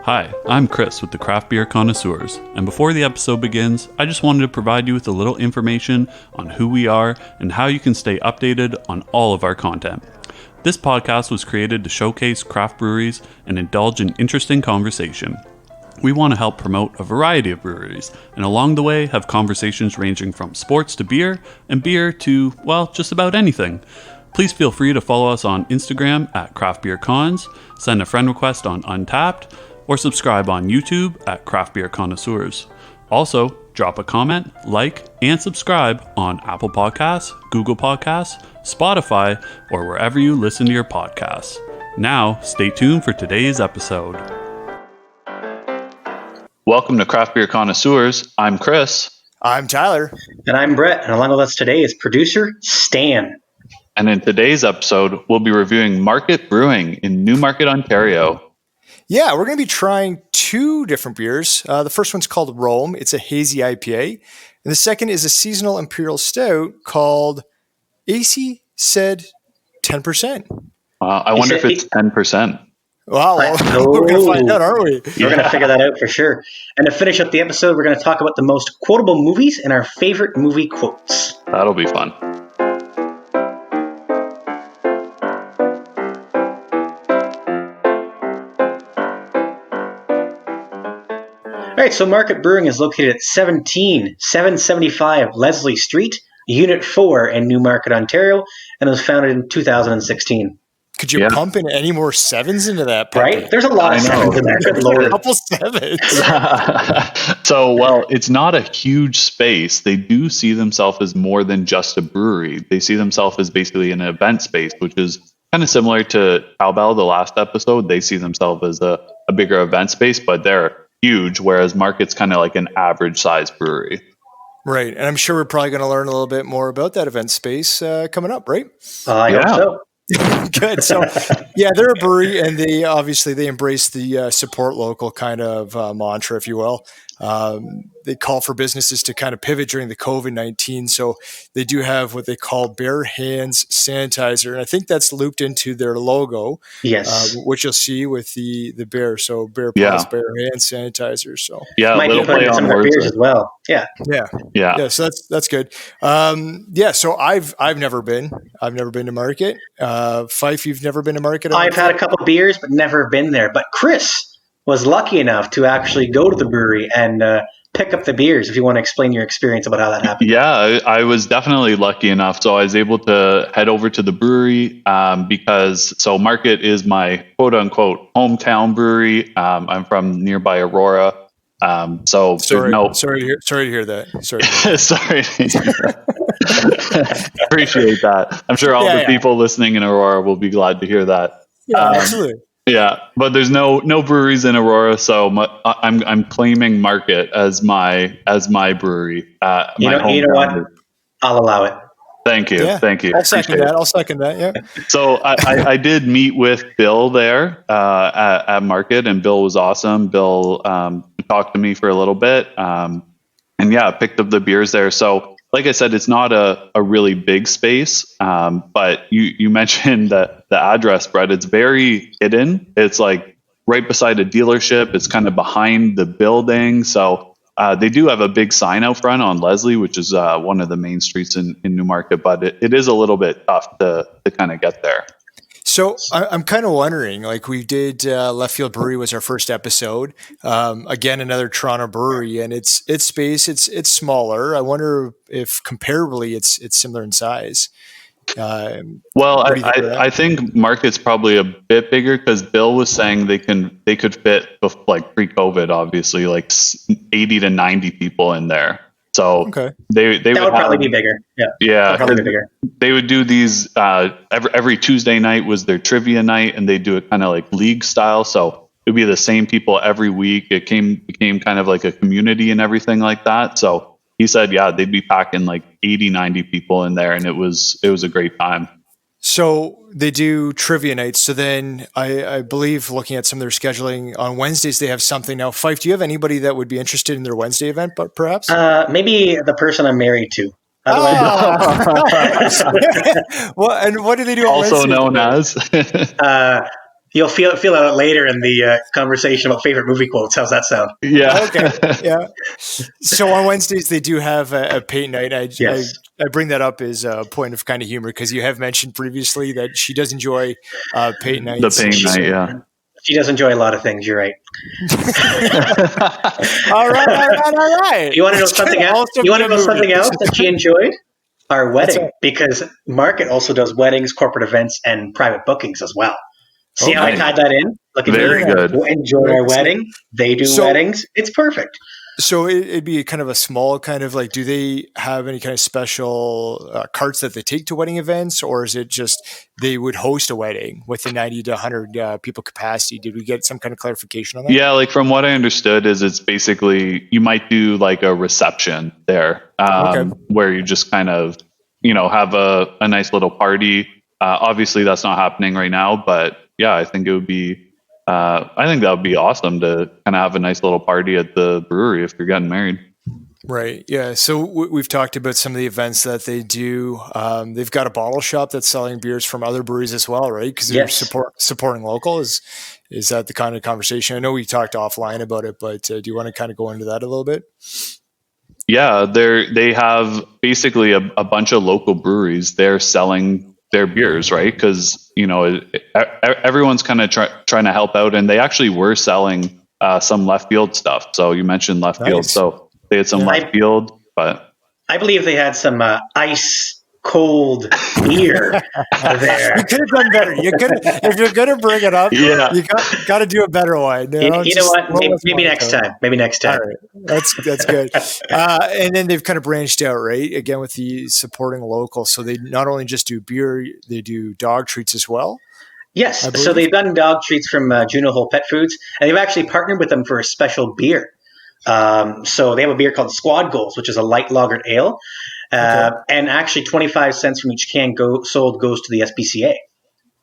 Hi, I'm Chris with the Craft Beer Connoisseurs, and before the episode begins, I just wanted to provide you with a little information on who we are and how you can stay updated on all of our content. This podcast was created to showcase craft breweries and indulge in interesting conversation. We want to help promote a variety of breweries, and along the way have conversations ranging from sports to beer, and beer to, well, just about anything. Please feel free to follow us on Instagram at Craft Beer Cons, send a friend request on Untapped, or subscribe on YouTube at Craft Beer Connoisseurs. Also, drop a comment, like, and subscribe on Apple Podcasts, Google Podcasts, Spotify, or wherever you listen to your podcasts. Now, stay tuned for today's episode. Welcome to Craft Beer Connoisseurs. I'm Chris. I'm Tyler. And I'm Brett. And along with us today is producer Stan. And in today's episode, we'll be reviewing Market Brewing in Newmarket, Ontario. Yeah, we're going to be trying two different beers. The first one's called Rome. It's a Hazy IPA. And the second is a seasonal Imperial Stout called Acey Said 10%. I wonder if it's 10%. Wow, we're going to find out, aren't we? We're going to figure that out for sure. And to finish up the episode, we're going to talk about the most quotable movies and our favorite movie quotes. That'll be fun. All right, so Market Brewing is located at 17775 Leslie Street, Unit 4 in Newmarket, Ontario, and was founded in 2016. Could you pump in any more sevens into that? Right? There's a lot of sevens in there. Good Lord. A couple sevens. So, well, it's not a huge space. They do see themselves as more than just a brewery. They see themselves as basically an event space, which is kind of similar to Cowbell, the last episode. They see themselves as a bigger event space, but they're huge, whereas Market's kind of like an average size brewery. Right. And I'm sure we're probably going to learn a little bit more about that event space coming up, right? I hope so. Good. So, yeah, they're a brewery, and they embrace the support local kind of mantra, if you will. They call for businesses to kind of pivot during the COVID-19. So they do have what they call bare hands sanitizer. And I think that's looped into their logo. Yes. Which you'll see with the bear. So bear plus bare hand sanitizer. So might be putting some of their beers as well. Yeah. So that's good. So I've never been to Market. Fife, you've never been to Market? I've had a couple beers, but never been there. But Chris was lucky enough to actually go to the brewery and pick up the beers. If you want to explain your experience about how that happened. Yeah, I was definitely lucky enough. So I was able to head over to the brewery because Market is my quote unquote hometown brewery. I'm from nearby Aurora. Sorry to hear that. Sorry. Appreciate that. I'm sure all the people listening in Aurora will be glad to hear that. Yeah, absolutely. Yeah, but there's no breweries in Aurora, so I'm claiming Market as my brewery. You know what? I'll allow it. Thank you. I'll second that. Yeah. So I did meet with Bill there at Market, and Bill was awesome. Bill talked to me for a little bit, and picked up the beers there. So, like I said, it's not a really big space, but you mentioned the address, Brett. It's very hidden. It's like right beside a dealership. It's kind of behind the building. So they do have a big sign out front on Leslie, which is one of the main streets in Newmarket, but it is a little bit tough to kind of get there. So I'm kind of wondering, like we did Left Field Brewery was our first episode. Again, another Toronto brewery, and its space, it's smaller. I wonder if comparably it's similar in size. I think Market's probably a bit bigger because Bill was saying they could fit like pre-COVID, obviously, like 80 to 90 people in there. So they would probably be bigger. Yeah, probably be bigger. They would do these every Tuesday night was their trivia night, and they do it kind of like league style. So it would be the same people every week. It became kind of like a community and everything like that. So he said, they'd be packing like 80, 90 people in there, and it was a great time. So they do trivia nights. So then I believe looking at some of their scheduling on Wednesdays, they have something. Now, Fife, do you have anybody that would be interested in their Wednesday event, but perhaps? Maybe the person I'm married to. Well, and what do they do on also Wednesday? known as? You'll feel it out later in the conversation about favorite movie quotes. How's that sound? Yeah. Okay. Yeah. So on Wednesdays they do have a paint night. Yes. I bring that up as a point of kind of humor because you have mentioned previously that she does enjoy paint nights. The paint night, yeah. She does enjoy a lot of things. You're right. All right. You want to know something else? You want to know something else that she enjoyed? Our wedding, because Market also does weddings, corporate events, and private bookings as well. See how I tied that in? Look at Very good. We enjoyed our wedding. They do weddings. It's perfect. So it'd be kind of a small kind of like, do they have any kind of special carts that they take to wedding events, or is it just they would host a wedding with a 90 to 100 people capacity? Did we get some kind of clarification on that? Yeah, like from what I understood is it's basically you might do like a reception there where you just kind of, have a nice little party. Obviously that's not happening right now, but yeah, I think it would be I think that would be awesome to kind of have a nice little party at the brewery if you're getting married. Right. Yeah. So we've talked about some of the events that they do. They've got a bottle shop that's selling beers from other breweries as well, right? Because they're supporting local. Is that the kind of conversation? I know we talked offline about it, but do you want to kind of go into that a little bit? Yeah, they have basically a bunch of local breweries. They're selling their beers, right? Because everyone's kind of trying to help out, and they actually were selling some left field stuff. So you mentioned left field, so they had some left field, but I believe they had some ice cold beer there. You could have done better. You could, if you're going to bring it up. Yeah. You got to do a better one. You know what? Maybe next time. Maybe next time. All right. That's good. And then they've kind of branched out, right? Again, with the supporting local. So they not only just do beer, they do dog treats as well. Yes. So they've done dog treats from Juno Hole Pet Foods, and they've actually partnered with them for a special beer. So they have a beer called Squad Goals, which is a light lagered ale. And actually 25 cents from each can sold goes to the SPCA.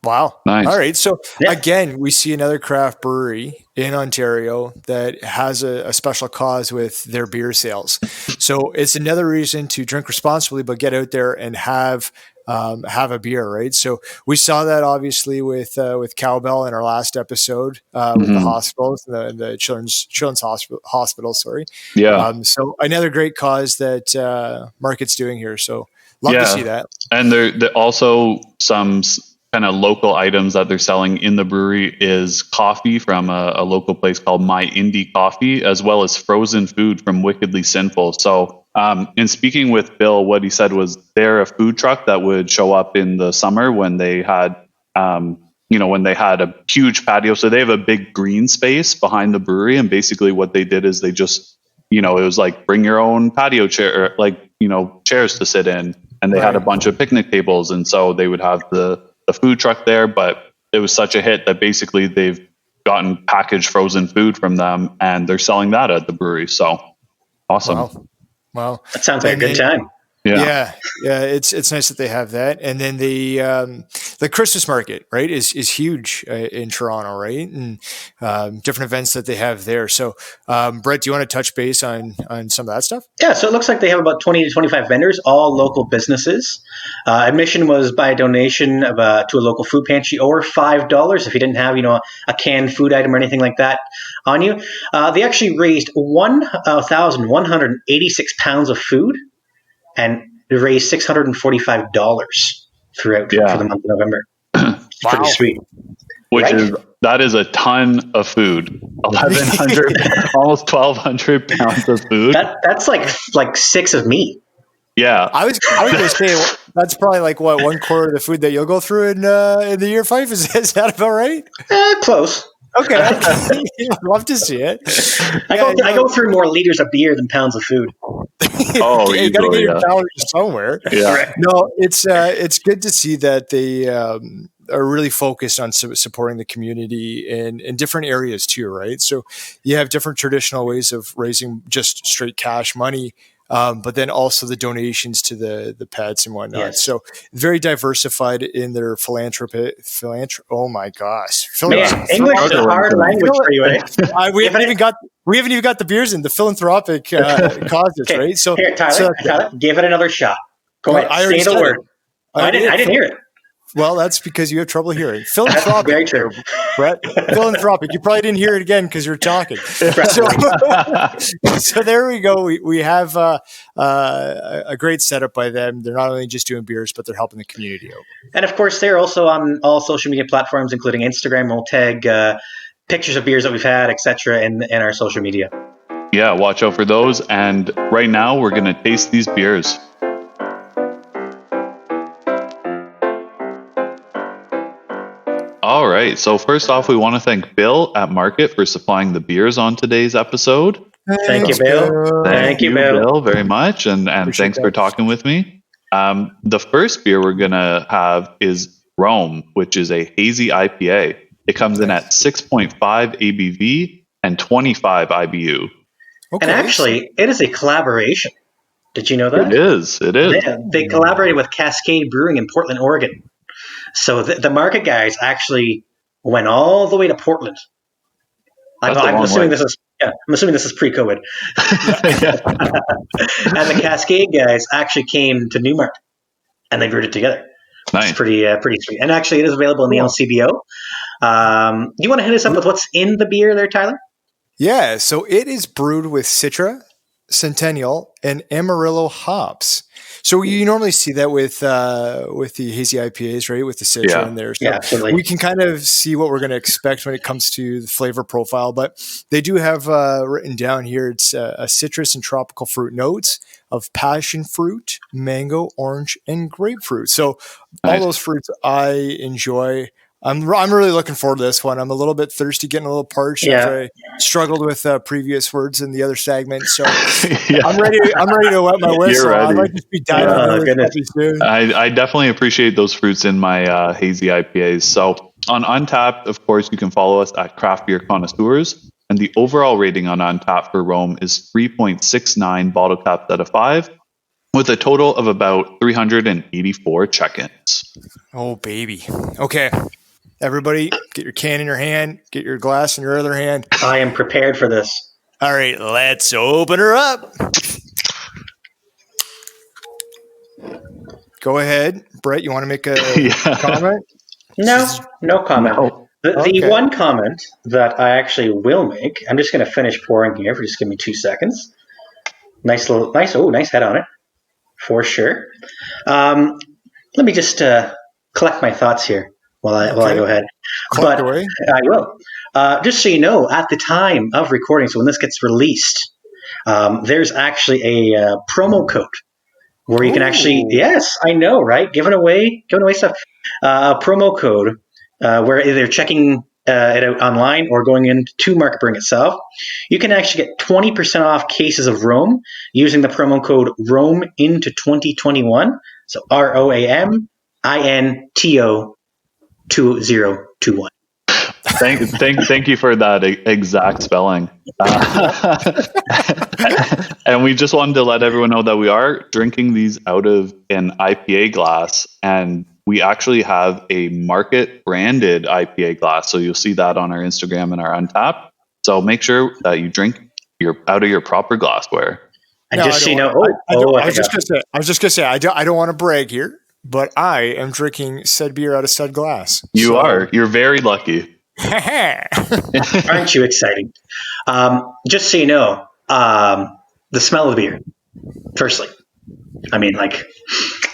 Wow. Nice. All right. So again, we see another craft brewery in Ontario that has a special cause with their beer sales. So it's another reason to drink responsibly, but get out there and have a beer, right? So we saw that obviously with Cowbell in our last episode with the hospitals, the children's hospital. Sorry. Yeah. So another great cause that Market's doing here. So love to see that. And there also some kind of local items that they're selling in the brewery is coffee from a local place called My Indie Coffee, as well as frozen food from Wickedly Sinful. So in speaking with Bill, what he said was they're a food truck that would show up in the summer when they had, when they had a huge patio. So they have a big green space behind the brewery. And basically what they did is they just, it was like bring your own patio chair, chairs to sit in. And they had a bunch of picnic tables. And so they would have the food truck there, but it was such a hit that basically they've gotten packaged frozen food from them and they're selling that at the brewery. So awesome. Wow. That sounds like a good time. Yeah. It's nice that they have that. And then the Christmas market, right, is huge in Toronto, right? And different events that they have there. So, Brett, do you want to touch base on some of that stuff? Yeah. So it looks like they have about 20 to 25 vendors, all local businesses. Admission was by a donation to a local food pantry, or $5 if you didn't have, a canned food item or anything like that on you. They actually raised 1,186 pounds of food, and raised $645 throughout for the month of November. Pretty sweet. That is a ton of food. 1,100, almost 1,200 pounds of food. That's like 6 of me. Yeah. I was going to say that's probably like what, 1/4 of the food that you'll go through in the year 5. Is that about right? Close. Okay. I'd love to see it. I go through more liters of beer than pounds of food. Oh, you got to get your calories somewhere. Yeah. No, it's good to see that they are really focused on supporting the community in different areas too, right? So you have different traditional ways of raising just straight cash money, but then also the donations to the pets and whatnot. Yes. So very diversified in their philanthropy. Oh my gosh. Man, English is a hard language for you, eh? We haven't even got the beers in the philanthropic causes, right? So here, Tyler, give it another shot. Go ahead. Say the word. I didn't hear it. Well, that's because you have trouble hearing. Very Philanthropic, true. Brett. Philanthropic. You probably didn't hear it again because you're talking. So, so there we go. We have a great setup by them. They're not only just doing beers, but they're helping the community out. And of course, they're also on all social media platforms, including Instagram. We'll tag pictures of beers that we've had, etc., in our social media. Yeah, watch out for those. And right now, we're going to taste these beers. All right. So first off, we want to thank Bill at Market for supplying the beers on today's episode. Thank you, Bill. Thank you, Bill, very much. And thanks for that. talking with me. The first beer we're going to have is Rome, which is a hazy IPA. It comes in at 6.5 ABV and 25 IBU. Okay. And actually, it is a collaboration. Did you know that? It is. They collaborated with Cascade Brewing in Portland, Oregon. So the Market guys actually went all the way to Portland. I'm assuming this is pre-COVID. And the Cascade guys actually came to Newmarket, and they brewed it together. Nice. It's pretty sweet. And actually, it is available in the LCBO. Do you want to hit us up with what's in the beer there, Tyler? Yeah, so it is brewed with Citra, Centennial, and Amarillo hops. So you normally see that with the hazy IPAs, right? With the Citra in there. So absolutely. We can kind of see what we're going to expect when it comes to the flavor profile. But they do have written down here, it's a citrus and tropical fruit notes of passion fruit, mango, orange, and grapefruit. So all those fruits I enjoy. I'm really looking forward to this one. I'm a little bit thirsty, getting a little parched after I struggled with previous words in the other segment. So I'm ready to wet my whistle. I might just be diving into this soon. I definitely appreciate those fruits in my hazy IPAs. So on Untappd, of course, you can follow us at Craft Beer Connoisseurs. And the overall rating on Untappd for Rome is 3.69 bottle caps out of 5. With a total of about 384 check-ins. Oh, baby. Okay. Everybody, get your can in your hand, get your glass in your other hand. I am prepared for this. All right, let's open her up. Go ahead. Brett, you want to make a comment? No comment. No. The one comment that I actually will make, I'm just going to finish pouring here. Just give me 2 seconds. Nice head on it, for sure. Let me just collect my thoughts here. While I go ahead. But I will. Just so you know, at the time of recording, so when this gets released, there's actually a promo code where you can actually, yes, I know, right? Giving away stuff. A promo code where either checking it out online or going into Market Brewing itself. You can actually get 20% off cases of Rome using the promo code Rome into 2021. So ROAMINTO 2021. Thank you for that exact spelling. And we just wanted to let everyone know that we are drinking these out of an IPA glass, and we actually have a Market branded IPA glass. So you'll see that on our Instagram and our Untappd. So make sure that you drink out of your proper glassware. And just so you know, I was just gonna say, I don't want to brag here, but I am drinking said beer out of said glass. You're very lucky. Aren't you excited? Just so you know, the smell of the beer, firstly. I mean,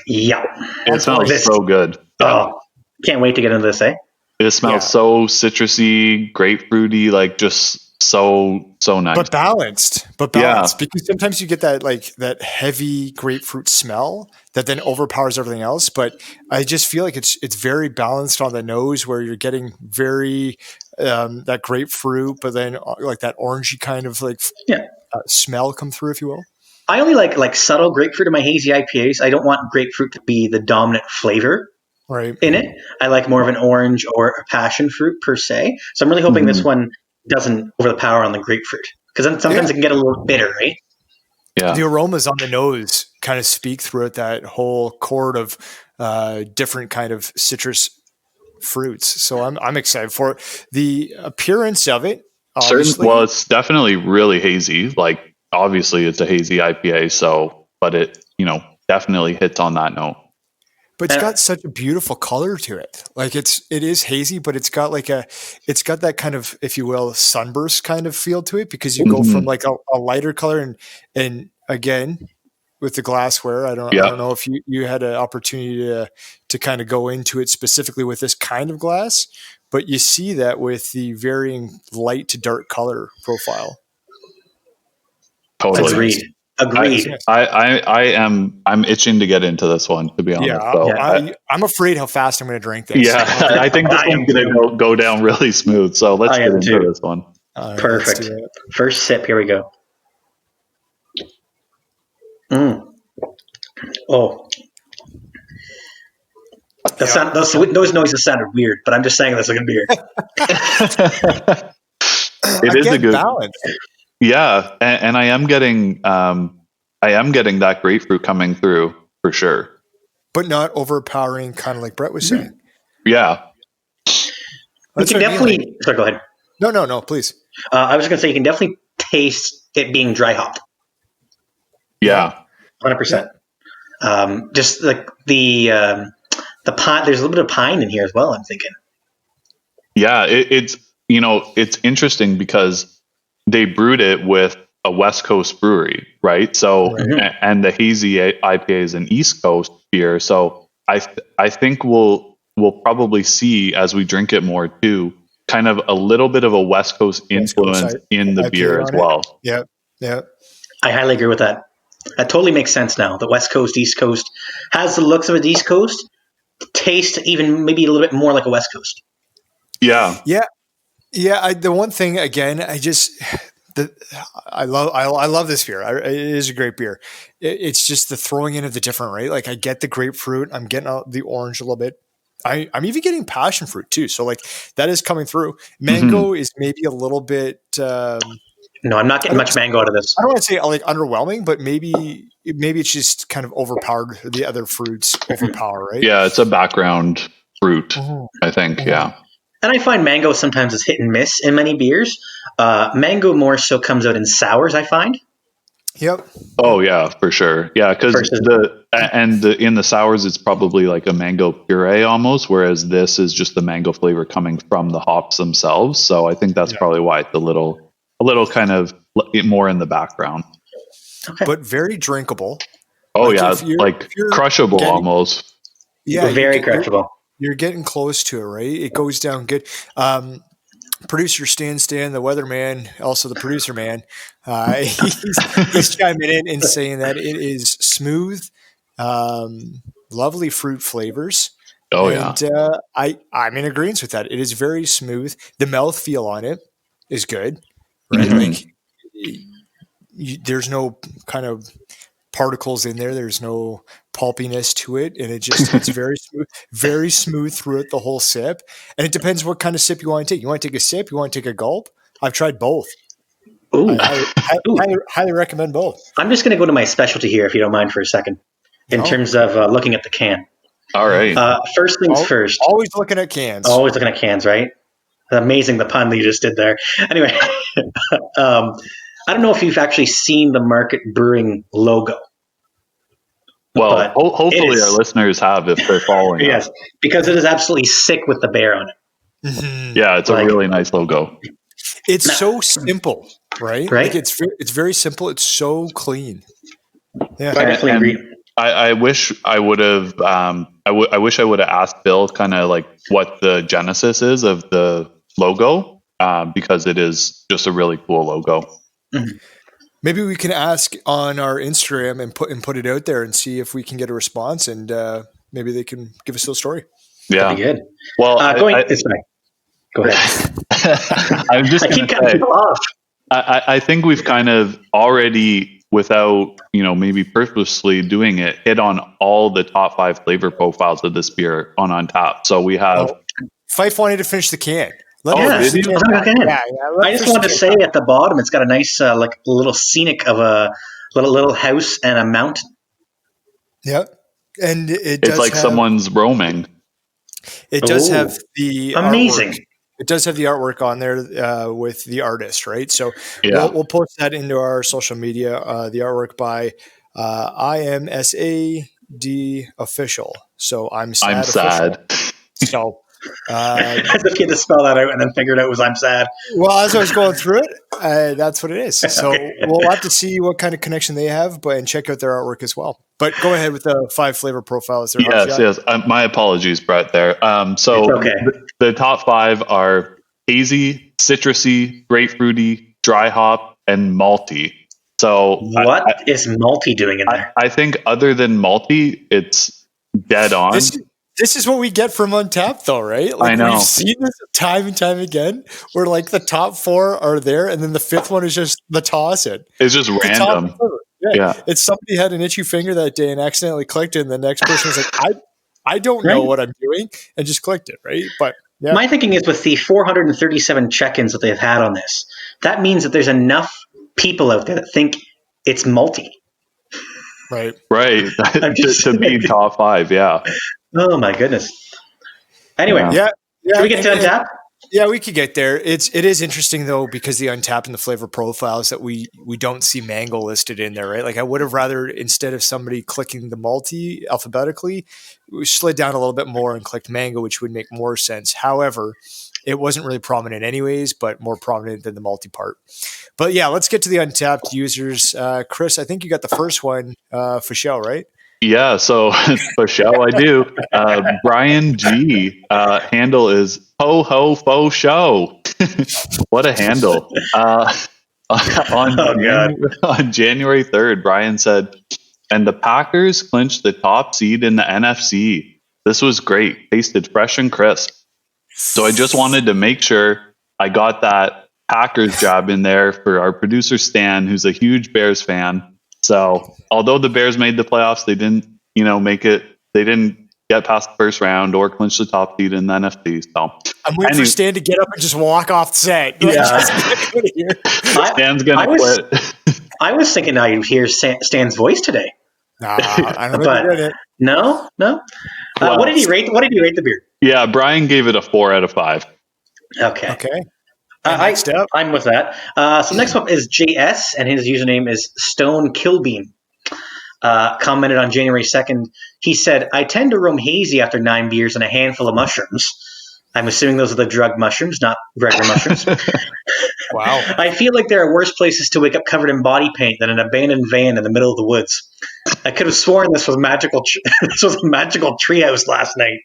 it smells so good. Oh, can't wait to get into this, eh? It smells so citrusy, grapefruity, just so nice. But balanced. Because sometimes you get that heavy grapefruit smell that then overpowers everything else. But I just feel like it's very balanced on the nose, where you're getting very that grapefruit, but then like that orangey kind of smell come through, if you will. I only like subtle grapefruit in my hazy IPAs. I don't want grapefruit to be the dominant flavor in it. I like more of an orange or a passion fruit per se. So I'm really hoping this one doesn't overpower on the grapefruit, because then sometimes it can get a little bitter, right? Yeah. The aromas on the nose kind of speak throughout that whole chord of different kind of citrus fruits. So I'm excited for it. The appearance of it. Well, it's definitely really hazy. Obviously it's a hazy IPA, but it, definitely hits on that note. But it's got such a beautiful color to it. Like it is hazy, but it's got that kind of, if you will, sunburst kind of feel to it, because you go from like a lighter color and again, with the glassware, I don't know if you had an opportunity to kind of go into it specifically with this kind of glass, but you see that with the varying light to dark color profile. Totally. Agreed. I'm itching to get into this one, to be honest. I'm afraid how fast I'm going to drink this. Yeah, I think this one's going to go down really smooth. So let's get into this one. Perfect. First sip. Here we go. Oh, those noises sounded weird, but I'm just saying that's like a beer. It is a good balance. Yeah, and I am getting that grapefruit coming through for sure, but not overpowering, kind of like Brett was saying. Yeah, you can definitely. Sorry, go ahead. No, please. I was going to say you can definitely taste it being dry hopped. Yeah, 100%. Just like the pine. There's a little bit of pine in here as well, I'm thinking. Yeah, it's interesting because they brewed it with a West Coast brewery, right? So, and the Hazy IPA is an East Coast beer. So I think we'll probably see, as we drink it more too, kind of a little bit of a West Coast influence in the beer as well. Yeah. I highly agree with that. That totally makes sense now. The West Coast, East Coast has the looks of an East Coast, taste even maybe a little bit more like a West Coast. Yeah. The one thing again, I love this beer. It is a great beer. It's just the throwing in of the different, right? Like I get the grapefruit, I'm getting out the orange a little bit. I'm even getting passion fruit too. So like that is coming through. Mango is maybe a little bit. No, I'm not getting much mango out of this. I don't want to say like underwhelming, but maybe it's just kind of overpowered. The other fruits overpower, right? Yeah, it's a background fruit, I think. Yeah. And I find mango sometimes is hit and miss in many beers. Mango more so comes out in sours, I find. Yep. Oh yeah, for sure. Yeah, because in the sours, it's probably like a mango puree almost, whereas this is just the mango flavor coming from the hops themselves. So I think that's probably why it's a little kind of more in the background. Okay. But very drinkable. Oh yeah, like crushable almost. Yeah, very crushable. You're getting close to it, right? It goes down good. Producer Stan, the weatherman, also the producer man, he's chiming in and saying that it is smooth, lovely fruit flavors. Oh, and, I'm in agreement with that. It is very smooth. The mouthfeel on it is good, right? Like there's no kind of particles in there. There's no pulpiness to it, and it's very smooth throughout the whole sip. And it depends what kind of sip you want to take. You want to take a sip? You want to take a gulp? I've tried both. Ooh. I highly recommend both. I'm just going to go to my specialty here, if you don't mind, for a second, in terms of looking at the can. All right. First things first. Always looking at cans. Always looking at cans, right? Amazing the pun that you just did there. Anyway, I don't know if you've actually seen the Market Brewing logo. Well, hopefully our listeners have, if they're following. Yes, because it is absolutely sick with the bear on it. Mm-hmm. Yeah, it's a really nice logo. It's so simple, right? Like it's very simple. It's so clean. Yeah, I definitely agree. I wish I would have. I wish I would have asked Bill kind of like what the genesis is of the logo, because it is just a really cool logo. Mm-hmm. Maybe we can ask on our Instagram and put it out there and see if we can get a response, and maybe they can give us a little story. Yeah, that'd be good. Well, going this way. Go ahead. I'm just. I keep cutting people off. I think we've kind of already, without maybe purposely doing it, hit on all the top 5 flavor profiles of this beer on Untapped. So we have. Fife wanted to finish the can. I just wanted to say at the bottom, it's got a nice, like little scenic of a little house and a mountain. Yep, and it's like someone's roaming. It does have the amazing. Artwork. It does have the artwork on there with the artist, right? So we'll post that into our social media. The artwork by IMSA D official. So I'm sad. I'm sad. So as if you had to spell that out and then figured out it was I'm sad. well, as I was going through it, that's what it is. So Okay. we'll have to see what kind of connection they have, and check out their artwork as well. But go ahead with the 5 flavor profiles. Yes. My apologies, Brett. There. So It's okay. the top 5 are hazy, citrusy, grapefruity, dry hop, and malty. So what is malty doing in there? I think other than malty, it's dead on. This is what we get from Untapped, though, right? Like, I know. We've seen this time and time again, where like the top 4 are there, and then the 5th one is just the toss it. It's just random. Yeah. It's somebody had an itchy finger that day and accidentally clicked it, and the next person was like, I don't know what I'm doing, and just clicked it, right? But yeah. My thinking is with the 437 check-ins that they've had on this, that means that there's enough people out there that think it's malty. Right. To be top 5, yeah. Oh my goodness. Anyway, should we get to Untapped? Yeah, we could get there. It is interesting though, because the Untapped and the flavor profiles that we don't see mango listed in there, right? Like I would have rather, instead of somebody clicking the malty alphabetically, we slid down a little bit more and clicked mango, which would make more sense. However, it wasn't really prominent anyways, but more prominent than the malty part. But yeah, let's get to the Untapped users. Chris, I think you got the first one for show, right? Yeah, so for show I do. Brian G. Handle is ho ho fo show. What a handle! On January 3rd, Brian said, "And the Packers clinched the top seed in the NFC. This was great. Tasted fresh and crisp. So I just wanted to make sure I got that Packers job in there for our producer Stan, who's a huge Bears fan." So although the Bears made the playoffs, they didn't, make it. They didn't get past the first round or clinch the top seed in the NFC. So I'm waiting for Stan to get up and just walk off the set. Yeah. Stan's gonna quit. I was thinking now you'd hear Stan's voice today. Nah, I don't think he did it. No. What did he rate? What did he rate the beer? Yeah, Brian gave it a 4 out of 5. Okay. Next up, I'm with that. So next up is JS, and his username is Stone Killbean. Commented on January 2nd. He said, "I tend to roam hazy after 9 beers and a handful of mushrooms." I'm assuming those are the drug mushrooms, not regular mushrooms. Wow. "I feel like there are worse places to wake up covered in body paint than an abandoned van in the middle of the woods. I could have sworn this was magical. This was a magical treehouse last night."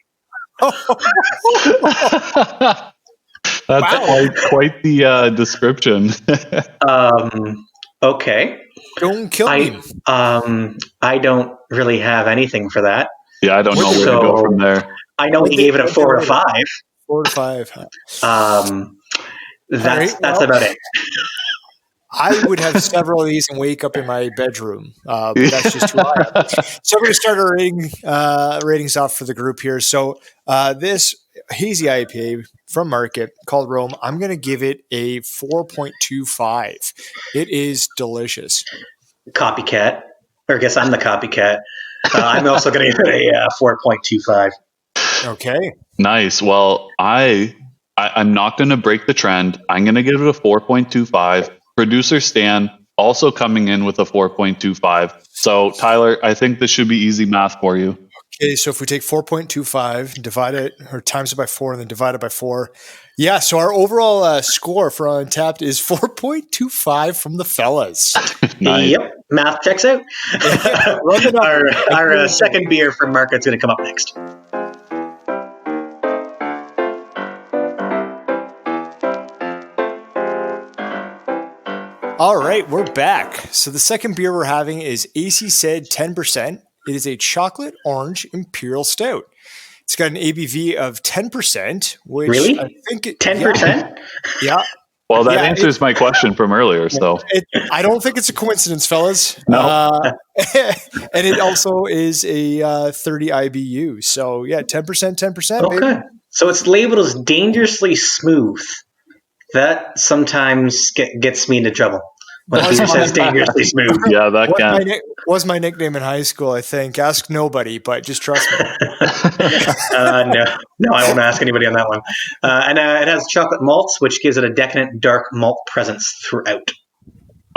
That's quite the description. Okay. Don't kill me. I don't really have anything for that. Yeah, I don't know where to go from there. I know he gave it a 4 or 5. 4 to 5. Huh? That's about it. I would have several of these and wake up in my bedroom. But that's just too high. So we're going to start our ratings off for the group here. So this Hazy IPA from Market called Rome, I'm going to give it a 4.25. It is delicious. Copycat. Or I guess I'm the copycat. I'm also going to give it a 4.25. Okay. Nice. Well, I'm not going to break the trend. I'm going to give it a 4.25. Producer Stan also coming in with a 4.25. So, Tyler, I think this should be easy math for you. Okay, so if we take 4.25, divide it, or times it by 4, and then divide it by 4. Yeah, so our overall score for Untapped is 4.25 from the fellas. Nice. Yep, math checks out. Our second beer from Market's going to come up next. All right, we're back. So the second beer we're having is Acey Said 10%. It is a chocolate orange Imperial Stout. It's got an ABV of 10%, which really? I think 10%? Yeah. Well, that answers my question from earlier. So I don't think it's a coincidence, fellas. No. And it also is a 30 IBU. So yeah, 10%, okay. baby. So it's labeled as dangerously smooth. That sometimes gets me into trouble. When he says dangerously smooth. Yeah, that was my nickname in high school, I think. Ask nobody, but just trust me. No, I won't ask anybody on that one. And it has chocolate malts, which gives it a decadent dark malt presence throughout.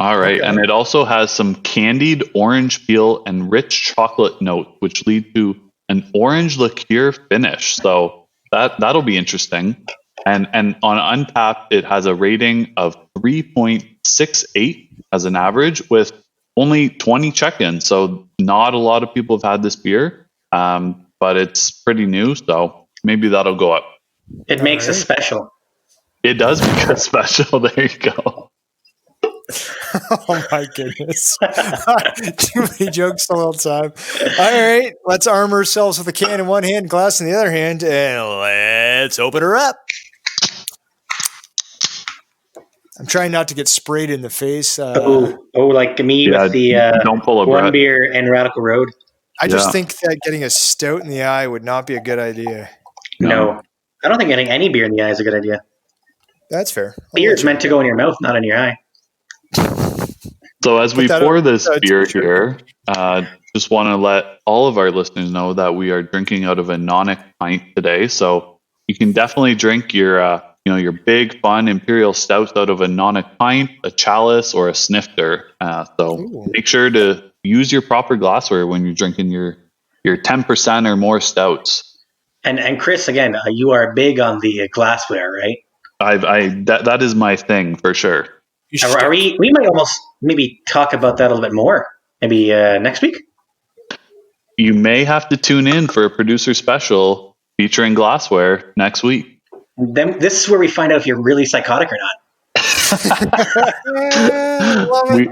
All right. Okay. And it also has some candied orange peel and rich chocolate note, which lead to an orange liqueur finish. So that'll be interesting. And on Untapped, it has a rating of 3.68 as an average with only 20 check-ins. So not a lot of people have had this beer, but it's pretty new. So maybe that'll go up. It makes a special. It does make a special. There you go. Oh my goodness. Too many jokes the whole time. All right. Let's arm ourselves with a can in one hand, glass in the other hand, and let's open her up. I'm trying not to get sprayed in the face. Like me with the don't pull a one Brett. beer and Radical Road. I just think that getting a stout in the eye would not be a good idea. No. I don't think getting any beer in the eye is a good idea. That's fair. Beer is meant to go in your mouth, not in your eye. So as we pour this beer here, just want to let all of our listeners know that we are drinking out of a Nonic pint today. So you can definitely drink your big fun Imperial Stout out of a Nonic pint, a chalice, or a snifter. Make sure to use your proper glassware when you're drinking your 10% or more stouts. And Chris, again, you are big on the glassware, right? That is my thing for sure. We might almost maybe talk about that a little bit more. Maybe next week. You may have to tune in for a producer special featuring glassware next week. Then this is where we find out if you're really psychotic or not.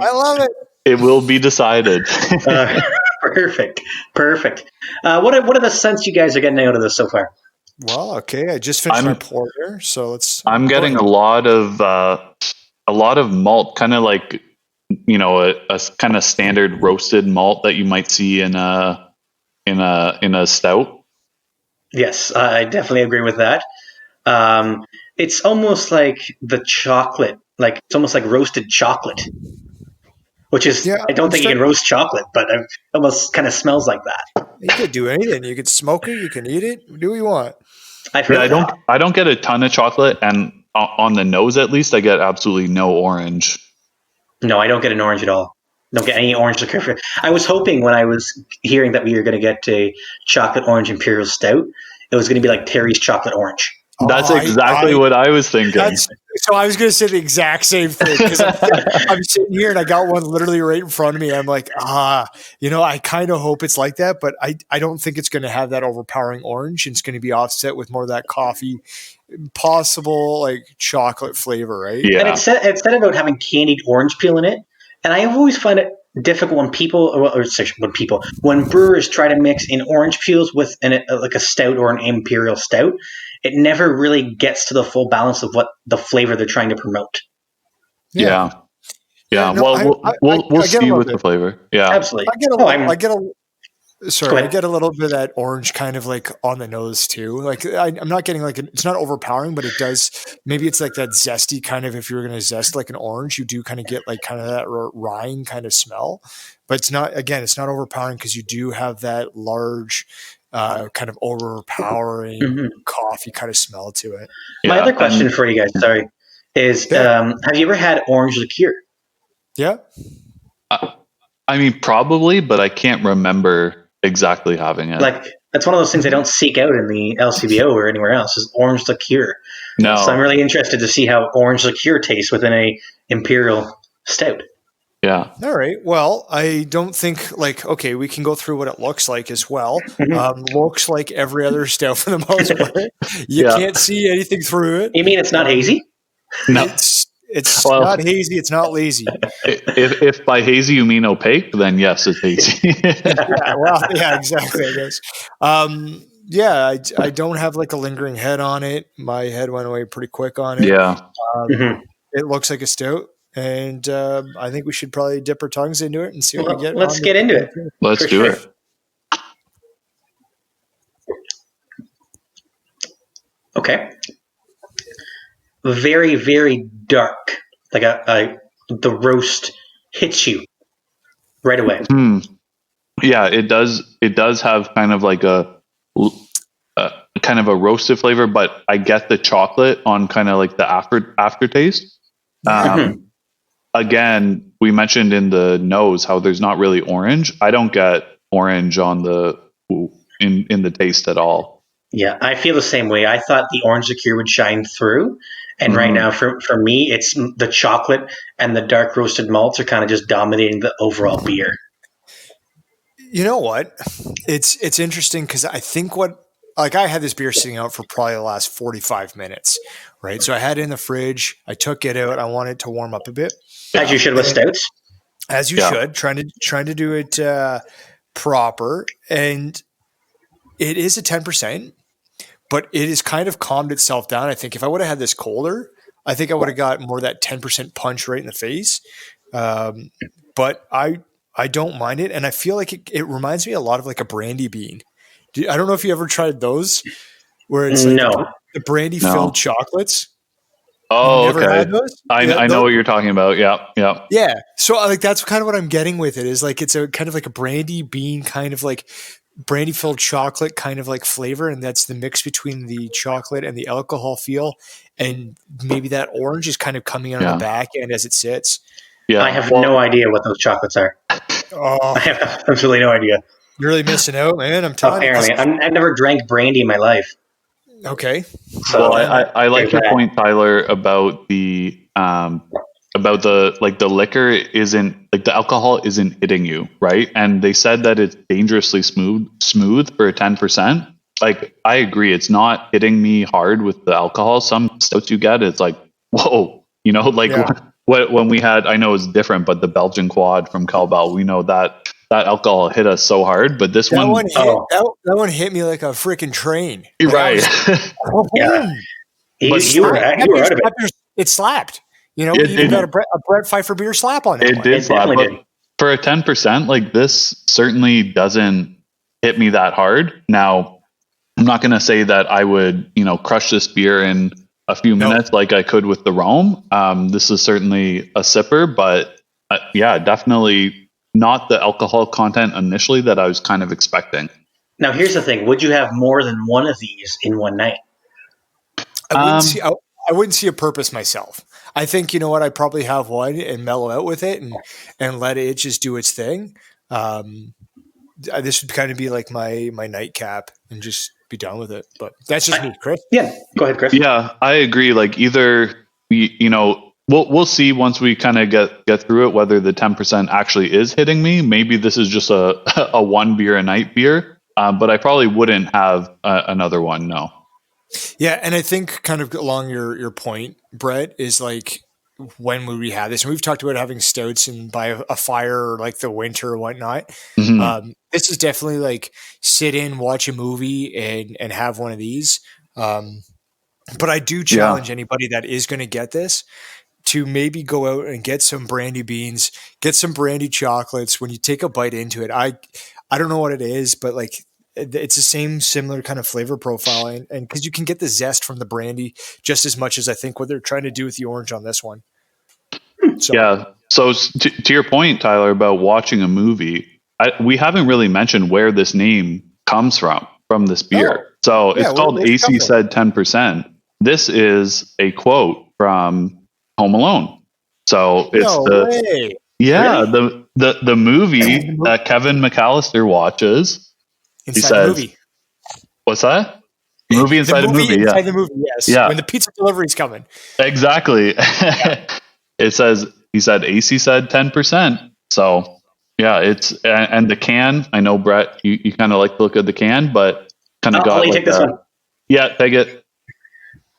I love it. It will be decided. Perfect. What are the scents you guys are getting out of this so far? Well, okay. I just finished my pour here, so let's. I'm getting a lot of malt, kind of like a kind of standard roasted malt that you might see in a stout. Yes, I definitely agree with that. It's almost like the chocolate, like it's almost like roasted chocolate, which is I don't think you can roast chocolate, but it almost kind of smells like that. You could do anything. You could smoke it. You can eat it. Do what you want. I don't get a ton of chocolate, and on the nose at least, I get absolutely no orange. No, I don't get an orange at all. Don't get any orange liqueur. I was hoping when I was hearing that we were going to get a chocolate orange Imperial Stout, it was going to be like Terry's chocolate orange. That's exactly what I was thinking. So I was going to say the exact same thing because I'm sitting here and I got one literally right in front of me. I'm like, I kind of hope it's like that, but I don't think it's going to have that overpowering orange. It's going to be offset with more of that coffee, possible like chocolate flavor, right? Yeah. And it said about having candied orange peel in it, and I always find it difficult when brewers try to mix in orange peels with like a stout or an Imperial Stout. It never really gets to the full balance of what the flavor they're trying to promote. Yeah. No, we'll see with the flavor. Yeah, absolutely. I get a little bit of that orange kind of like on the nose too. Like I'm not getting like it's not overpowering, but it does. Maybe it's like that zesty kind of. If you were going to zest like an orange, you do kind of get like kind of that rind kind of smell. But it's not overpowering because you do have that large. Kind of overpowering coffee kind of smell to it. My other question for you guys, is have you ever had orange liqueur? Yeah. I mean, probably, but I can't remember exactly having it. Like, that's one of those things I don't seek out in the LCBO or anywhere else, is orange liqueur. No. So I'm really interested to see how orange liqueur tastes within a Imperial Stout. Yeah. All right. Well, I don't think we can go through what it looks like as well. Looks like every other stout for the most part. You can't see anything through it. You mean it's not hazy? No. It's not hazy. It's not lazy. If by hazy you mean opaque, then yes, it's hazy. Exactly. I guess. I don't have like a lingering head on it. My head went away pretty quick on it. Yeah. It looks like a stout. And I think we should probably dip our tongues into it and see what we get. Let's get into it. Let's do it. Okay. Very, very dark. Like the roast hits you right away. Yeah, it does. It does have kind of like a kind of a roasted flavor, but I get the chocolate on kind of like the aftertaste. Again, we mentioned in the nose how there's not really orange. I don't get orange on the in the taste at all. Yeah, I feel the same way. I thought the orange liqueur would shine through. And right now, for me, it's the chocolate and the dark roasted malts are kind of just dominating the overall beer. You know what? It's interesting because I think I had this beer sitting out for probably the last 45 minutes, right? So I had it in the fridge. I took it out. I wanted it to warm up a bit. As you should with stouts. As you should, trying to do it proper. And it is a 10%, but it has kind of calmed itself down. I think if I would have had this colder, I think I would have got more of that 10% punch right in the face. But I don't mind it. And I feel like it reminds me a lot of like a brandy bean. I don't know if you ever tried those where it's like the brandy filled chocolates. Oh, okay. Had those? I know what you're talking about. Yeah. Yeah. So like that's kind of what I'm getting with it is like it's a kind of like a brandy bean kind of like brandy filled chocolate kind of like flavor, and that's the mix between the chocolate and the alcohol feel, and maybe that orange is kind of coming on the back end as it sits. Yeah. I have no idea what those chocolates are. I have absolutely no idea. You're really missing out, man. I'm telling you. Apparently, I've never drank brandy in my life. Okay. So I like your point, Tyler, about the the liquor isn't like the alcohol isn't hitting you, right? And they said that it's dangerously smooth for a 10%. Like I agree, it's not hitting me hard with the alcohol. Some stouts you get, it's like, whoa, when we had, I know it's different, but the Belgian quad from Calbel, we know that alcohol hit us so hard, but this one hit me like a freaking train. You're right. You were out of it. It slapped. You even got a Brett Pfeiffer beer slap on that. It did slap. But for a 10%, like this certainly doesn't hit me that hard. Now, I'm not going to say that I would, crush this beer in a few minutes like I could with the Rome. This is certainly a sipper, but definitely not the alcohol content initially that I was kind of expecting. Now, here's the thing. Would you have more than one of these in one night? I wouldn't see a purpose myself. I think, you know what, I'd probably have one and mellow out with it and let it just do its thing. This would kind of be like my nightcap and just be done with it. But that's just me, Chris. Yeah, go ahead, Chris. Yeah, I agree. Like either, we'll see once we kind of get through it, whether the 10% actually is hitting me. Maybe this is just a one beer a night beer, but I probably wouldn't have another one. No. Yeah, and I think kind of along your point, Brett, is like when would we have this? And we've talked about having stouts and by a fire or like the winter or whatnot. Mm-hmm. This is definitely like sit in, watch a movie, and have one of these. But I do challenge anybody that is going to get this to maybe go out and get some brandy beans, get some brandy chocolates. When you take a bite into it, I don't know what it is, but like it's the similar kind of flavor profile, and because you can get the zest from the brandy just as much as I think what they're trying to do with the orange on this one. So to your point, Tyler, about watching a movie, we haven't really mentioned where this name comes from this beer. So it's called Acey Said 10%. This is a quote from Home Alone. So it's the movie that Kevin McAllister watches. Inside the movie. What's that? Movie inside a movie. Inside the movie, yes. Yeah. When the pizza delivery's coming. Exactly. He said Acey said 10%. So it's and the can. I know, Brett, you kind of like the look of the can, but kind of got. I'll take this one. Yeah, take it.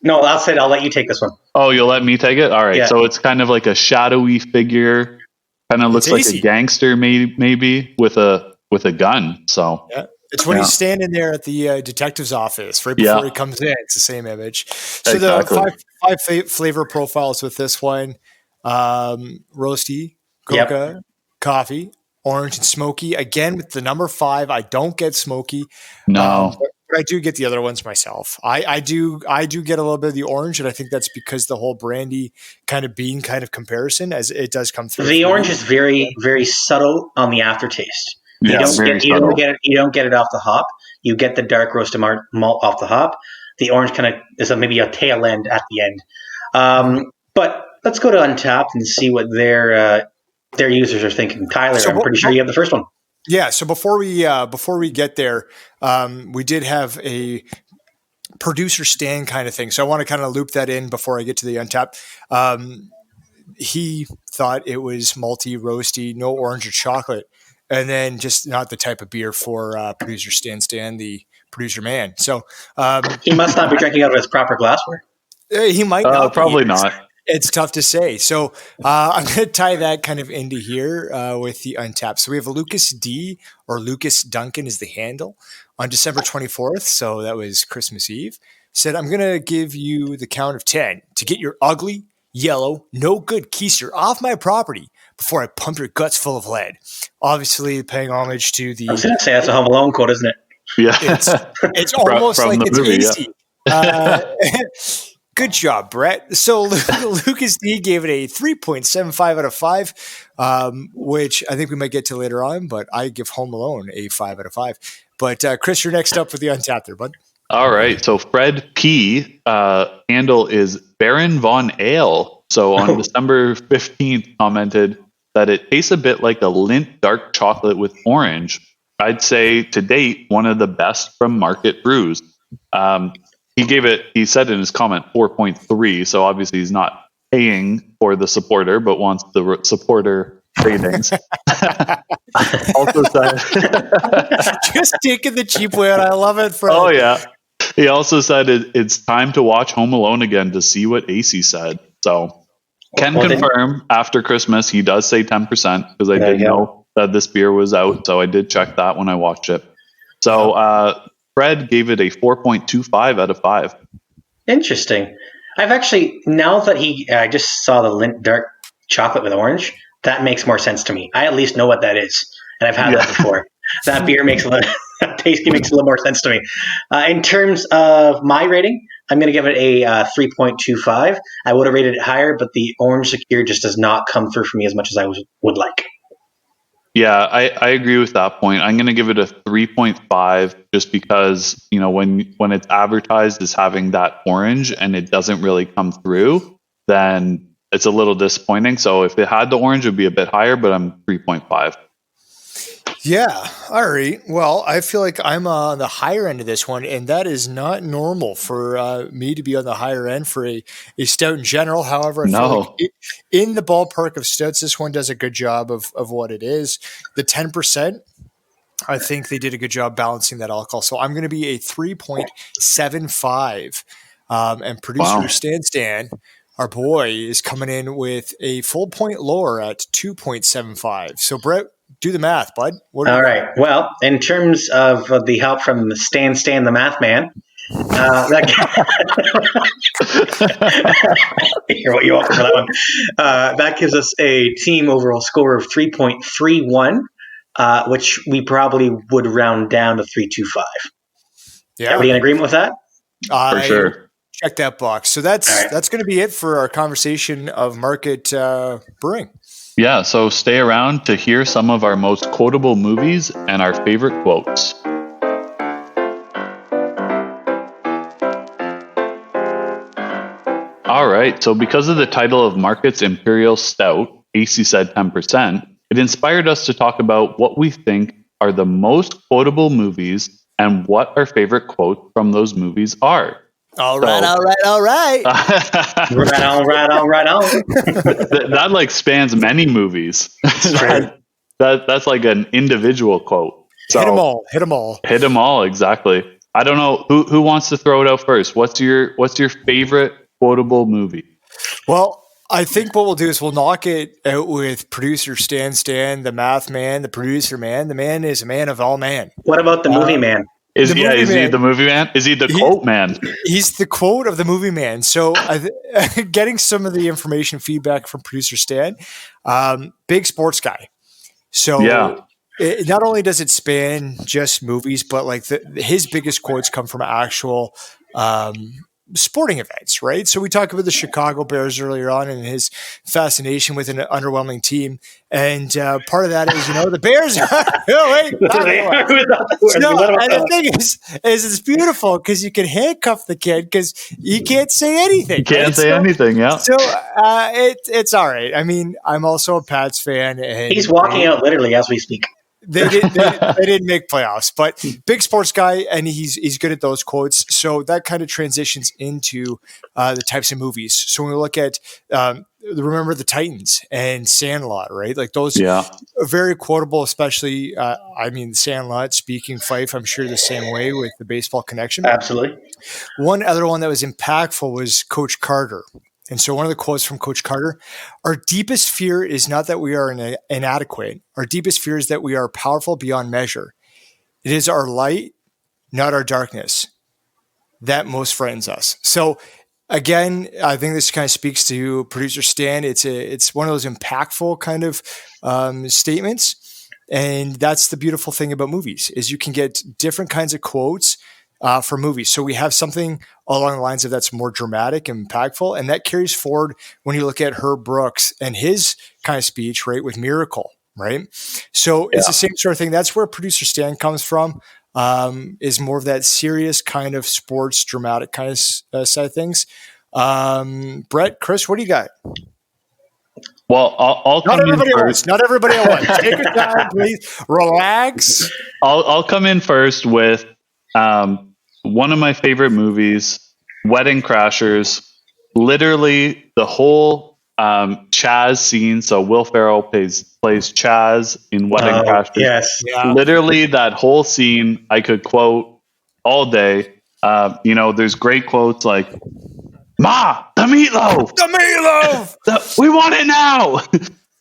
No, I'll let you take this one. Oh, you'll let me take it? All right. Yeah. So it's kind of like a shadowy figure. Kind of looks like a gangster, maybe with a gun. So it's when he's standing there at the detective's office right before he comes in. It's the same image. So the five flavor profiles with this one: roasty, coca, coffee, orange, and smoky. Again, with the number 5, I don't get smoky. No. But I do get the other ones myself. I do get a little bit of the orange, and I think that's because the whole brandy kind of bean kind of comparison as it does come through. The orange is very, very subtle on the aftertaste. You don't get it off the hop. You get the dark roasted malt off the hop. The orange kind of is maybe a tail end at the end. But let's go to Untapped and see what their their users are thinking. Tyler, So, I'm pretty sure you have the first one. Yeah. So before we get there, we did have a producer stand kind of thing. So I want to kind of loop that in before I get to the Untapped. He thought it was malty, roasty, no orange or chocolate, and then just not the type of beer for producer Stan, the producer man. So He must not be drinking out of his proper glassware. he might not. Probably not. It's tough to say. So I'm going to tie that kind of into here with the Untapped. So we have Lucas D, or Lucas Duncan is the handle, on December 24th. So that was Christmas Eve. Said, I'm going to give you the count of 10 to get your ugly, yellow, no good keister off my property before I pump your guts full of lead. Obviously paying homage to the... I was going to say that's a Home Alone quote, isn't it? Yeah. It's almost from like it's movie, Acey. Good job, Brett. So Lucas D gave it a 3.75 out of 5, which I think we might get to later on, but I give Home Alone a 5 out of 5. But Chris, you're next up with the Untapped there, bud. All right. So Fred P. Handle is Baron Von Ale. So on December 15th commented that it tastes a bit like a Lindt dark chocolate with orange. I'd say to date, one of the best from Market Brews. He said in his comment 4.3. So obviously he's not paying for the supporter, but wants the supporter ratings. Also said, just taking the cheap way out. I love it. Fred. Oh yeah. He also said it's time to watch Home Alone again to see what Acey said. So can confirm after Christmas he does say 10% because I did know that this beer was out. So I did check that when I watched it. So Fred gave it a 4.25 out of 5. Interesting. I've actually, now that I just saw the Lindt dark chocolate with orange, that makes more sense to me. I at least know what that is, and I've had that before. That beer makes a little tasty, makes a little more sense to me. In terms of my rating, I'm going to give it a 3.25. I would have rated it higher, but the orange liqueur just does not come through for me as much as I would like. Yeah, I agree with that point. I'm going to give it a 3.5 just because, when it's advertised as having that orange and it doesn't really come through, then it's a little disappointing. So if it had the orange, it would be a bit higher, but I'm 3.5. Yeah. All right. Well, I feel like I'm on the higher end of this one, and that is not normal for me to be on the higher end for a stout in general. However, I feel like in the ballpark of stouts, this one does a good job of what it is. The 10%, I think they did a good job balancing that alcohol. So I'm going to be a 3.75. And producer Stan, our boy, is coming in with a full point lower at 2.75. So Brett, do the math, bud. All right. Well, in terms of the help from Stan the math man, hear what you want for that one. That gives us a team overall score of 3.31, which we probably would round down to 3.25. Yeah. Everybody in agreement with that? For sure. Check that box. So that's going to be it for our conversation of Market Brewing. Yeah, so stay around to hear some of our most quotable movies and our favorite quotes. All right, so because of the title of Market's Imperial Stout, Acey Said 10%, it inspired us to talk about what we think are the most quotable movies and what our favorite quotes from those movies are. All right. Right on. That spans many movies. That's like an individual quote. So, hit them all, exactly. I don't know who wants to throw it out first. What's your favorite quotable movie? Well, I think what we'll do is we'll knock it out with producer Stan, the math man, the producer man. The man is a man of all man. What about the movie man? Is he the movie man? Is he the quote man? He's the quote of the movie man. So getting some of the information feedback from producer Stan, big sports guy. So not only does it span just movies, but his biggest quotes come from actual sporting events, right? So we talked about the Chicago Bears earlier on and his fascination with an underwhelming team. And part of that is, the Bears. And the thing is it's beautiful because you can handcuff the kid because he can't say anything. You can't say anything, yeah. So it's all right. I mean, I'm also a Pats fan. And he's walking out literally as we speak. They didn't make playoffs, but big sports guy, and he's good at those quotes. So that kind of transitions into the types of movies. So when we look at remember the Titans and Sandlot, right? Like those are very quotable, especially Sandlot, speaking Fife, I'm sure the same way with the baseball connection. Absolutely. One other one that was impactful was Coach Carter. And so one of the quotes from Coach Carter, our deepest fear is not that we are inadequate. Our deepest fear is that we are powerful beyond measure. It is our light, not our darkness, that most frightens us. So again, I think this kind of speaks to producer Stan. It's one of those impactful kind of statements. And that's the beautiful thing about movies is you can get different kinds of quotes for movies. So we have something along the lines of that's more dramatic and impactful. And that carries forward when you look at Herb Brooks and his kind of speech, right, with Miracle, right? So it's the same sort of thing. That's where producer Stan comes from, is more of that serious kind of sports dramatic kind of side of things. Brett, Chris, what do you got? Well, I'll come in first. Not everybody at once. Take your time, please. Relax. I'll come in first with one of my favorite movies, Wedding Crashers. Literally the whole Chaz scene. So Will Ferrell plays Chaz in Wedding Crashers. Yes. Yeah. Literally that whole scene I could quote all day. There's great quotes like, "Ma, the meatloaf! The meatloaf! We want it now!"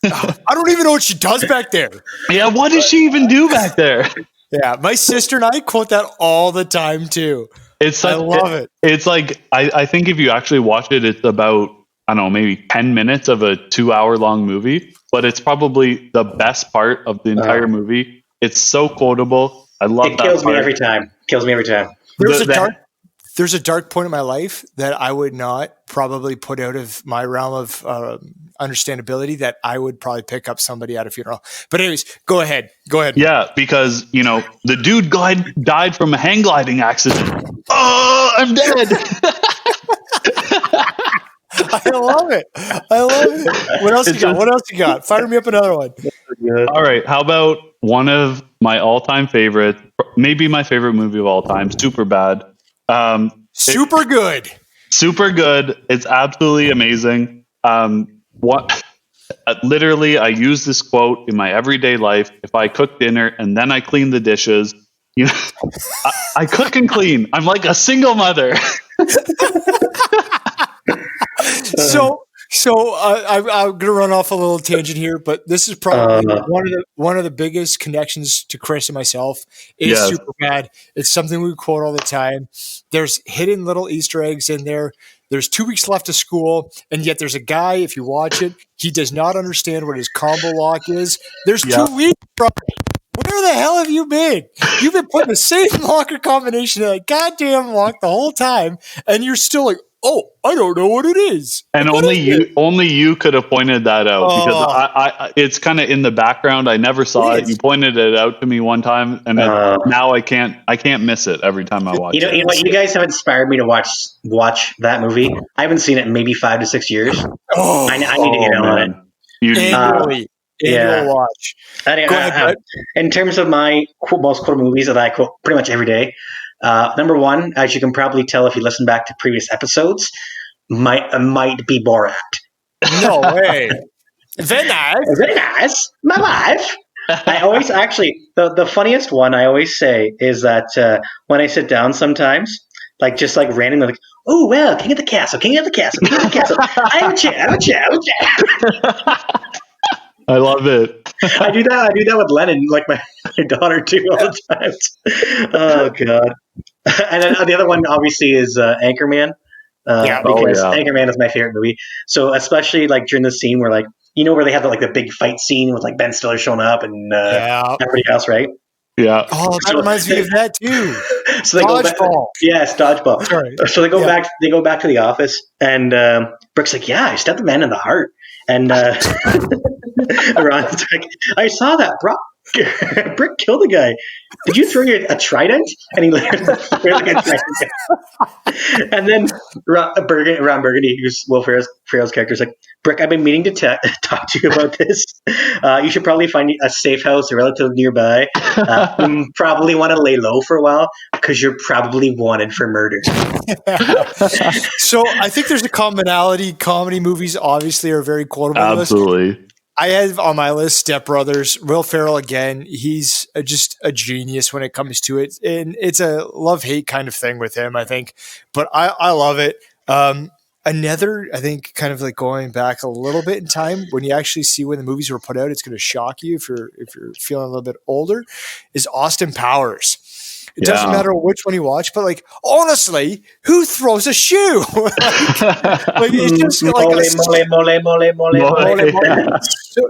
I don't even know what she does back there. Yeah, what does she even do back there? Yeah, my sister and I quote that all the time too. I love it. It's like I think if you actually watch it, it's about maybe 10 minutes of a 2-hour long movie, but it's probably the best part of the entire movie. It's so quotable. I love that. It kills me every time. There's a dark point in my life that I would not probably put out of my realm of understandability that I would probably pick up somebody at a funeral. But anyways, go ahead. Yeah, because, the dude died from a hang gliding accident. Oh, I'm dead. I love it. What else you got? Fire me up another one. All right. How about one of my all-time favorites, maybe my favorite movie of all time, Superbad. Super good. It's absolutely amazing. Literally, I use this quote in my everyday life. If I cook dinner and then I clean the dishes, I cook and clean. I'm like a single mother. So I'm going to run off a little tangent here, but this is probably one of the biggest connections to Chris and myself is Superbad. It's something we quote all the time. There's hidden little Easter eggs in there. There's 2 weeks left of school, and yet there's a guy, if you watch it, he does not understand what his combo lock is. There's 2 weeks, bro. Where the hell have you been? You've been putting the same locker combination in a goddamn lock the whole time, and you're still like, oh, I don't know what it is. And only you could have pointed that out because I it's kind of in the background. I never saw it. You pointed it out to me one time, and now I can't miss it every time I watch it. You know what? You guys have inspired me to watch that movie. I haven't seen it in maybe 5 to 6 years. I need to get on it. Annual watch. In terms of my most quoted movies that I quote pretty much every day, number one, as you can probably tell if you listen back to previous episodes, might be Borat. No way. Very nice. My life. I always the funniest one I always say is that when I sit down sometimes, just randomly, oh well, king of the castle. I have a chair. I love it. I do that with Lennon, my daughter too, all the time. Oh god! And then the other one obviously is Anchorman, because Anchorman is my favorite movie. So especially during the scene where where they have the big fight scene with Ben Stiller showing up and everybody else, right? Yeah. Oh, that reminds me of that too. So they go back. Dodgeball. Yes, dodgeball. Sorry. So they go Yeah. back. They go back to the office, and Brooke's like, "Yeah, I stabbed the man in the heart." And Ron's like, "I saw that, bro. Brick killed a guy. Did you throw a trident?" And he literally threw like a trident. And then Ron Burgundy, who's Will Ferrell's character, is like, "Brick, I've been meaning to talk to you about this. You should probably find a safe house relatively nearby. You probably want to lay low for a while because you're probably wanted for murder." So I think there's a commonality. Comedy movies obviously are very quotable. Absolutely. I have on my list Step Brothers. Will Ferrell again. He's just a genius when it comes to it, and it's a love-hate kind of thing with him, I think. But I love it. Another, I think, kind of like going back a little bit in time, when you actually see when the movies were put out, it's going to shock you if you're feeling a little bit older. Is Austin Powers. It doesn't matter which one you watch, but like honestly, who throws a shoe? like it's just like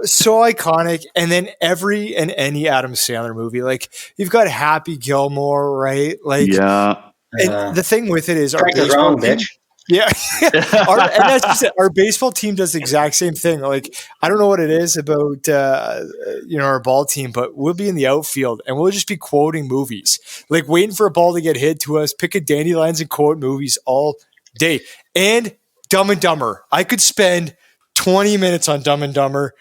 so iconic. And then every and any Adam Sandler movie, like you've got Happy Gilmore, right? Like, and the thing with it is our baseball wrong, team, bitch. Yeah, and that's just it. Our baseball team does the exact same thing. Like I don't know what it is about our ball team, but we'll be in the outfield and we'll just be quoting movies, like waiting for a ball to get hit to us, picking dandelions and quote movies all day. And Dumb and Dumber, I could spend 20 minutes on Dumb and Dumber,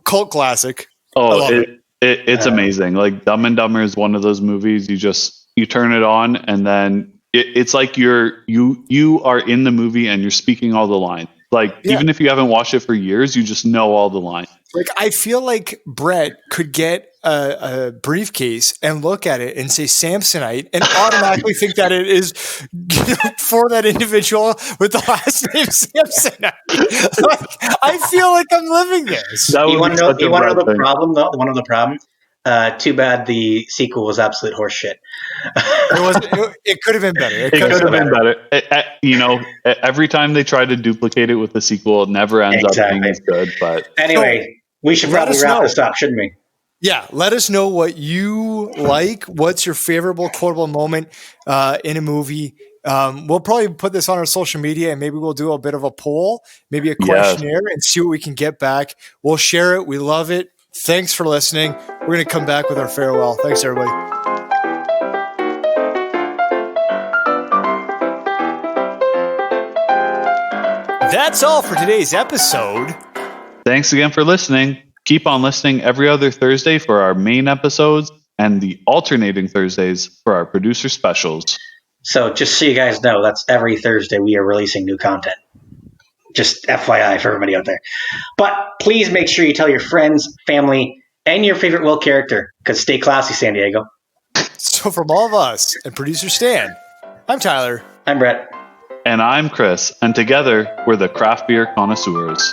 cult classic. Oh, it's amazing. Like Dumb and Dumber is one of those movies you turn it on and then. It's like you are in the movie and you're speaking all the lines. Like even if you haven't watched it for years, you just know all the lines. Like I feel like Brett could get a briefcase and look at it and say Samsonite and automatically think that it is for that individual with the last name Samsonite. Like, I feel like I'm living this. You want to know the problem though? One of the problems. Too bad the sequel was absolute horseshit. It could have been better. It could have been better. Every time they try to duplicate it with the sequel, it never ends up being as good. But anyway, we should probably wrap this up, shouldn't we? Yeah, let us know what you like. What's your favorite quotable moment in a movie? We'll probably put this on our social media and maybe we'll do a bit of a poll, maybe a questionnaire and see what we can get back. We'll share it. We love it. Thanks for listening. We're going to come back with our farewell. Thanks, everybody. That's all for today's episode. Thanks again for listening. Keep on listening every other Thursday for our main episodes and the alternating Thursdays for our producer specials. So just so you guys know, that's every Thursday we are releasing new content. Just FYI for everybody out there. But please make sure you tell your friends, family, and your favorite Will character, because stay classy, San Diego. So from all of us and producer Stan, I'm Tyler. I'm Brett. And I'm Chris. And together, we're the Craft Beer Connoisseurs.